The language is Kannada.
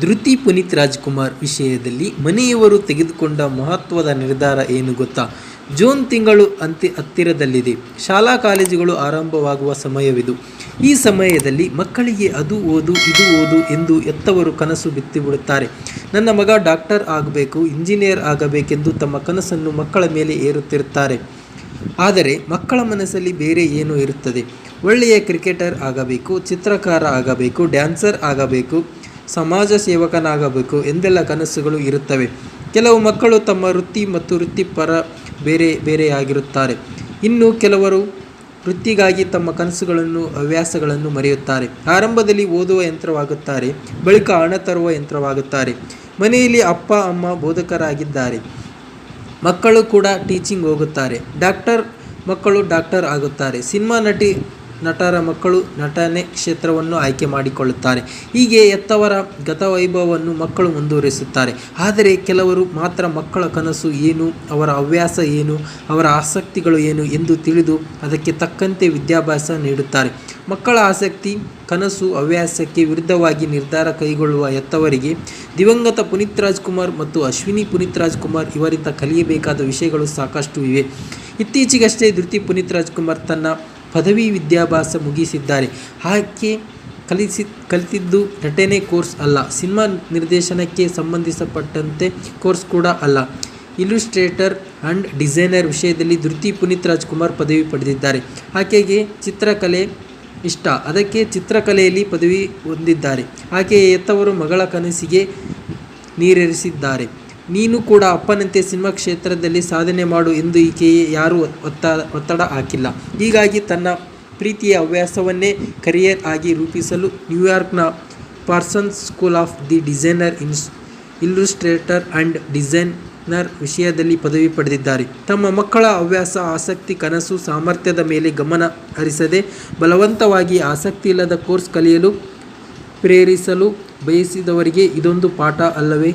ಧೃತಿ ಪುನೀತ್ ರಾಜ್ಕುಮಾರ್ ವಿಷಯದಲ್ಲಿ ಮನೆಯವರು ತೆಗೆದುಕೊಂಡ ಮಹತ್ವದ ನಿರ್ಧಾರ ಏನು ಗೊತ್ತಾ? ಜೂನ್ ತಿಂಗಳು ಹತ್ತಿರದಲ್ಲಿದೆ. ಶಾಲಾ ಕಾಲೇಜುಗಳು ಆರಂಭವಾಗುವ ಸಮಯವಿದು. ಈ ಸಮಯದಲ್ಲಿ ಮಕ್ಕಳಿಗೆ ಅದು ಓದು ಇದು ಓದು ಎಂದು ಹೆತ್ತವರು ಕನಸು ಬಿತ್ತಿಬಿಡುತ್ತಾರೆ. ನನ್ನ ಮಗ ಡಾಕ್ಟರ್ ಆಗಬೇಕು, ಇಂಜಿನಿಯರ್ ಆಗಬೇಕೆಂದು ತಮ್ಮ ಕನಸನ್ನು ಮಕ್ಕಳ ಮೇಲೆ ಹೇರುತ್ತಿರುತ್ತಾರೆ. ಆದರೆ ಮಕ್ಕಳ ಮನಸ್ಸಲ್ಲಿ ಬೇರೆ ಏನೋ ಇರುತ್ತದೆ. ಒಳ್ಳೆಯ ಕ್ರಿಕೆಟರ್ ಆಗಬೇಕು, ಚಿತ್ರಕಾರ ಆಗಬೇಕು, ಡ್ಯಾನ್ಸರ್ ಆಗಬೇಕು, ಸಮಾಜ ಸೇವಕನಾಗಬೇಕು ಎಂದೆಲ್ಲ ಕನಸುಗಳು ಇರುತ್ತವೆ. ಕೆಲವು ಮಕ್ಕಳು ತಮ್ಮ ವೃತ್ತಿ ಮತ್ತು ವೃತ್ತಿಪರ ಬೇರೆಯಾಗಿರುತ್ತಾರೆ. ಇನ್ನು ಕೆಲವರು ವೃತ್ತಿಗಾಗಿ ತಮ್ಮ ಕನಸುಗಳನ್ನು ಹವ್ಯಾಸಗಳನ್ನು ಮರೆಯುತ್ತಾರೆ. ಆರಂಭದಲ್ಲಿ ಓದುವ ಯಂತ್ರವಾಗುತ್ತಾರೆ, ಬಳಿಕ ಹಣ ತರುವ ಯಂತ್ರವಾಗುತ್ತಾರೆ. ಮನೆಯಲ್ಲಿ ಅಪ್ಪ ಅಮ್ಮ ಬೋಧಕರಾಗಿದ್ದಾರೆ, ಮಕ್ಕಳು ಕೂಡ ಟೀಚಿಂಗ್ ಹೋಗುತ್ತಾರೆ. ಮಕ್ಕಳು ಡಾಕ್ಟರ್ ಆಗುತ್ತಾರೆ. ಸಿನಿಮಾ ನಟರ ಮಕ್ಕಳು ನಟನೆ ಕ್ಷೇತ್ರವನ್ನು ಆಯ್ಕೆ ಮಾಡಿಕೊಳ್ಳುತ್ತಾರೆ. ಹೀಗೆ ಹೆತ್ತವರ ಗತವೈಭವವನ್ನು ಮಕ್ಕಳು ಮುಂದುವರಿಸುತ್ತಾರೆ. ಆದರೆ ಕೆಲವರು ಮಾತ್ರ ಮಕ್ಕಳ ಕನಸು ಏನು, ಅವರ ಹವ್ಯಾಸ ಏನು, ಅವರ ಆಸಕ್ತಿಗಳು ಏನು ಎಂದು ತಿಳಿದು ಅದಕ್ಕೆ ತಕ್ಕಂತೆ ವಿದ್ಯಾಭ್ಯಾಸ ನೀಡುತ್ತಾರೆ. ಮಕ್ಕಳ ಆಸಕ್ತಿ, ಕನಸು, ಹವ್ಯಾಸಕ್ಕೆ ವಿರುದ್ಧವಾಗಿ ನಿರ್ಧಾರ ಕೈಗೊಳ್ಳುವ ಹೆತ್ತವರಿಗೆ ದಿವಂಗತ ಪುನೀತ್ ರಾಜ್ಕುಮಾರ್ ಮತ್ತು ಅಶ್ವಿನಿ ಪುನೀತ್ ರಾಜ್ಕುಮಾರ್ ಇವರಿಂದ ಕಲಿಯಬೇಕಾದ ವಿಷಯಗಳು ಸಾಕಷ್ಟು ಇವೆ. ಇತ್ತೀಚೆಗಷ್ಟೇ ಧೃತಿ ಪುನೀತ್ ರಾಜ್ಕುಮಾರ್ ತನ್ನ ಪದವಿ ವಿದ್ಯಾಭ್ಯಾಸ ಮುಗಿಸಿದ್ದಾರೆ. ಆಕೆ ಕಲಿತಿದ್ದು ನಟನೆ ಕೋರ್ಸ್ ಅಲ್ಲ, ಸಿನಿಮಾ ನಿರ್ದೇಶನಕ್ಕೆ ಸಂಬಂಧಿಸಪಟ್ಟಂತೆ ಕೋರ್ಸ್ ಕೂಡ ಅಲ್ಲ. ಇಲ್ಲುಸ್ಟ್ರೇಟರ್ ಆ್ಯಂಡ್ ಡಿಸೈನರ್ ವಿಷಯದಲ್ಲಿ ಧೃತಿ ಪುನೀತ್ ರಾಜ್ಕುಮಾರ್ ಪದವಿ ಪಡೆದಿದ್ದಾರೆ. ಆಕೆಗೆ ಚಿತ್ರಕಲೆ ಇಷ್ಟ, ಅದಕ್ಕೆ ಚಿತ್ರಕಲೆಯಲ್ಲಿ ಪದವಿ ಹೊಂದಿದ್ದಾರೆ. ಆಕೆಯ ಹೆತ್ತವರು ಮಗಳ ಕನಸಿಗೆ ನೀರೆರೆಸಿದ್ದಾರೆ. ನೀನು ಕೂಡ ಅಪ್ಪನಂತೆ ಸಿನಿಮಾ ಕ್ಷೇತ್ರದಲ್ಲಿ ಸಾಧನೆ ಮಾಡು ಎಂದು ಈಕೆಯೇ ಯಾರೂ ಒತ್ತಡ ಹಾಕಿಲ್ಲ. ಹೀಗಾಗಿ ತನ್ನ ಪ್ರೀತಿಯ ಹವ್ಯಾಸವನ್ನೇ ಕರಿಯರ್ ಆಗಿ ರೂಪಿಸಲು ನ್ಯೂಯಾರ್ಕ್ನ Parsons school of the designer illustrator and designer ವಿಷಯದಲ್ಲಿ ಪದವಿ ಪಡೆದಿದ್ದಾರೆ. ತಮ್ಮ ಮಕ್ಕಳ ಹವ್ಯಾಸ, ಆಸಕ್ತಿ, ಕನಸು, ಸಾಮರ್ಥ್ಯದ ಮೇಲೆ ಗಮನ ಹರಿಸದೆ ಬಲವಂತವಾಗಿ ಆಸಕ್ತಿ ಇಲ್ಲದ ಕೋರ್ಸ್ ಕಲಿಯಲು ಪ್ರೇರಿಸಲು ಬಯಸಿದವರಿಗೆ ಇದೊಂದು ಪಾಠ ಅಲ್ಲವೇ?